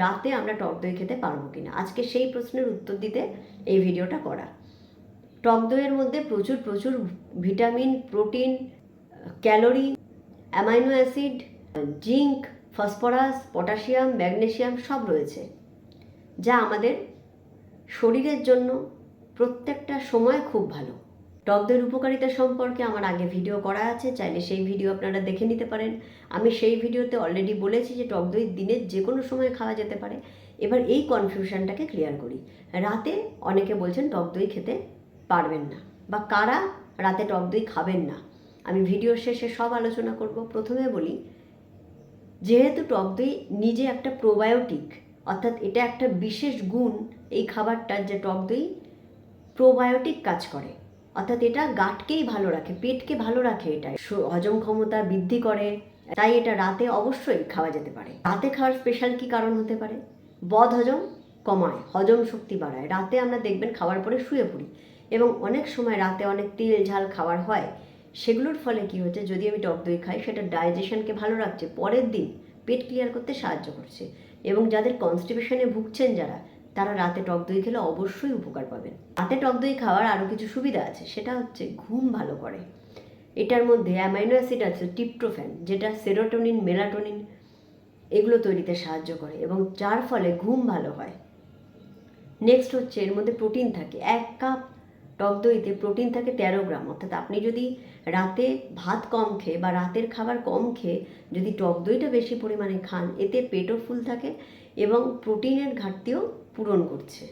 রাতে আমরা টক দই খেতে পারবো কিনা, আজকে সেই প্রশ্নের উত্তর দিতে এই ভিডিওটা করা। টক দইয়ের মধ্যে প্রচুর প্রচুর vitamin, protein, calorie, amino acid, zinc, phosphorus, potassium, magnesium সব রয়েছে, যা আমাদের শরীরের জন্য প্রত্যেকটা সময় খুব ভালো। টক দইয়ের উপকারিতা সম্পর্কে আমার আগে ভিডিও করা আছে, চাইলে সেই ভিডিও আপনারা দেখে নিতে পারেন। আমি সেই ভিডিওতে অলরেডি বলেছি যে টক দই দিনের যে কোনো সময় খাওয়া যেতে পারে। এবার এই কনফিউশনটাকে ক্লিয়ার করি। রাতে অনেকে বলছেন টক দই খেতে পারবেন না, বা কারা রাতে টক দই খাবেন না, আমি ভিডিওর শেষে সব আলোচনা করব। প্রথমে বলি, যেহেতু টক দই নিজে একটা প্রোবায়োটিক, অর্থাৎ এটা একটা বিশেষ গুণ এই খাবারটার, যে টক দই প্রোবায়োটিক কাজ করে, অর্থাৎ এটা গাটকেই ভালো রাখে, পেটকে ভালো রাখে, এটা হজম ক্ষমতা বৃদ্ধি করে, তাই এটা রাতে অবশ্যই খাওয়া যেতে পারে। রাতে খাওয়ার স্পেশাল কি কারণ হতে পারে? বদ হজম কমায়, হজম শক্তি বাড়ায়। রাতে আমরা দেখবেন খাওয়ার পরে শুয়ে পড়ি, এবং অনেক সময় রাতে অনেক তেল ঝাল খাবার হয়, সেগুলোর ফলে কি হচ্ছে, যদি আমি টক দই খাই সেটা ডাইজেশনকে ভালো রাখছে, পরের দিন পেট ক্লিয়ার করতে সাহায্য করছে। এবং যাদের কনস্টিপেশনে ভুগছেন যারা, তারা রাতে টক দই খেলে অবশ্যই উপকার পাবেন। রাতে টক দই খাওয়ার আরও কিছু সুবিধা আছে, সেটা হচ্ছে ঘুম ভালো করে। এটার মধ্যে অ্যামাইনো অ্যাসিড আছে ট্রিপ্টোফ্যান, যেটা সেরোটোনিন, মেলাটোনিন এগুলো তৈরিতে সাহায্য করে, এবং যার ফলে ঘুম ভালো হয়। নেক্সট হচ্ছে এর মধ্যে প্রোটিন থাকে। 1 কাপ টক দইতে প্রোটিন থাকে 13 গ্রাম, অর্থাৎ আপনি যদি রাতে ভাত কম খেয়ে বা রাতের খাবার কম খেয়ে যদি টক দইটা বেশি পরিমাণে খান, এতে পেটও ফুল থাকে এবং প্রোটিনের ঘাটতিও পূরণ করছে।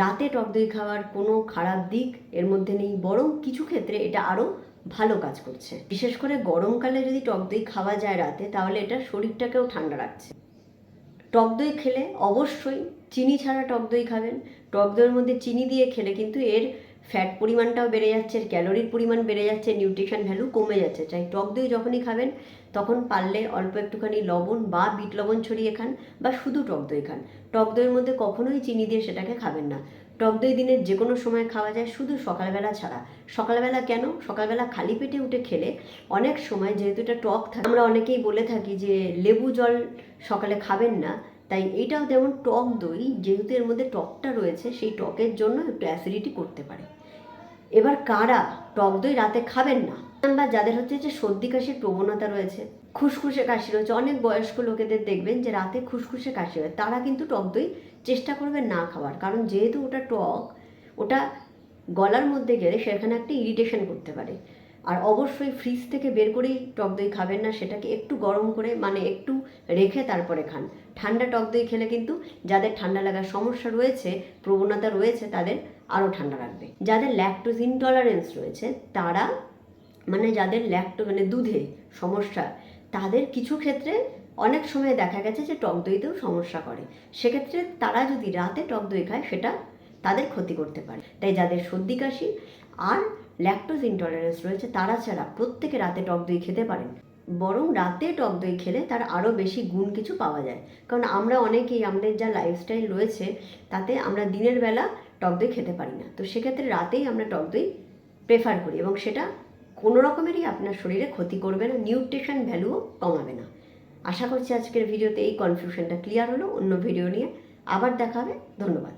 রাতে টক দই খাওয়ার কোনো খারাপ দিক এর মধ্যে নেই, বরং কিছু ক্ষেত্রে এটা আরও ভালো কাজ করছে। বিশেষ করে গরমকালে যদি টক দই খাওয়া যায় রাতে, তাহলে এটা শরীরটাকেও ঠান্ডা রাখছে। টক দই খেলে অবশ্যই চিনি ছাড়া টক দই খাবেন। টক দইয়ের মধ্যে চিনি দিয়ে খেলে কিন্তু এর ফ্যাট পরিমাণটাও বেড়ে যাচ্ছে, এর ক্যালোরির পরিমাণ বেড়ে যাচ্ছে, নিউট্রিশন ভ্যালু কমে যাচ্ছে। তাই টক দই যখনই খাবেন তখন পারলে অল্প একটুখানি লবণ বা বিট লবণ ছড়িয়ে খান, বা শুধু টক দই খান। টক দইয়ের মধ্যে কখনোই চিনি দিয়ে সেটাকে খাবেন না। টক দই দিনের যে কোনো সময় খাওয়া যায়, শুধু সকালবেলা ছাড়া। সকালবেলা কেন? সকালবেলা খালি পেটে উঠে খেলে অনেক সময়, যেহেতু এটা টক থাকে, আমরা অনেকেই বলে থাকি যে লেবু জল সকালে খাবেন না, তাই এটাও যেমন টক দই, যেহেতু এর মধ্যে টকটা রয়েছে, সেই টকের জন্য একটু অ্যাসিডিটি করতে পারে। এবার কারা টক দই রাতে খাবেন না? বা যাদের হচ্ছে যে সর্দি কাশির প্রবণতা রয়েছে, খুসখুসে কাশি রয়েছে, অনেক বয়স্ক লোকেদের দেখবেন যে রাতে খুসখুসে কাশি হয়, তারা কিন্তু টক দই চেষ্টা করবেন না খাওয়ার। কারণ যেহেতু ওটা টক, ওটা গলার মধ্যে গেলে সেখানে একটা ইরিটেশন করতে পারে। আর অবশ্যই ফ্রিজ থেকে বের করেই টক দই খাবেন না, সেটাকে একটু গরম করে, মানে একটু রেখে তারপরে খান। ঠান্ডা টক দই খেলে কিন্তু যাদের ঠান্ডা লাগার সমস্যা রয়েছে, প্রবণতা রয়েছে, তাদের আরও ঠান্ডা লাগবে। যাদের ল্যাকটোজ ইনটলারেন্স রয়েছে, তারা, মানে যাদের মানে দুধে সমস্যা, তাদের কিছু ক্ষেত্রে অনেক সময় দেখা গেছে যে টক দইতেও সমস্যা করে। সেক্ষেত্রে তারা যদি রাতে টক দই খায়, সেটা তাদের ক্ষতি করতে পারে। তাই যাদের সর্দি কাশি আর ল্যাকটোজ ইনটলারেন্স রয়েছে, তারা ছাড়া প্রত্যেকে রাতে টক দই খেতে পারেন। বরং রাতে টক দই খেলে তার আরও বেশি গুণ কিছু পাওয়া যায়। কারণ আমরা অনেকেই, আমাদের যা লাইফস্টাইল রয়েছে, তাতে আমরা দিনের বেলা টক দই খেতে পারি না। তো সেক্ষেত্রে রাতেই আমরা টক দই প্রেফার করি, এবং সেটা কোনো রকমেরই আপনার শরীরে ক্ষতি করবে না, নিউট্রিশন ভ্যালুও কমাবে না। আশা করছি আজকের ভিডিওতে এই কনফিউশনটা ক্লিয়ার হলো। অন্য ভিডিও নিয়ে আবার দেখা হবে। ধন্যবাদ।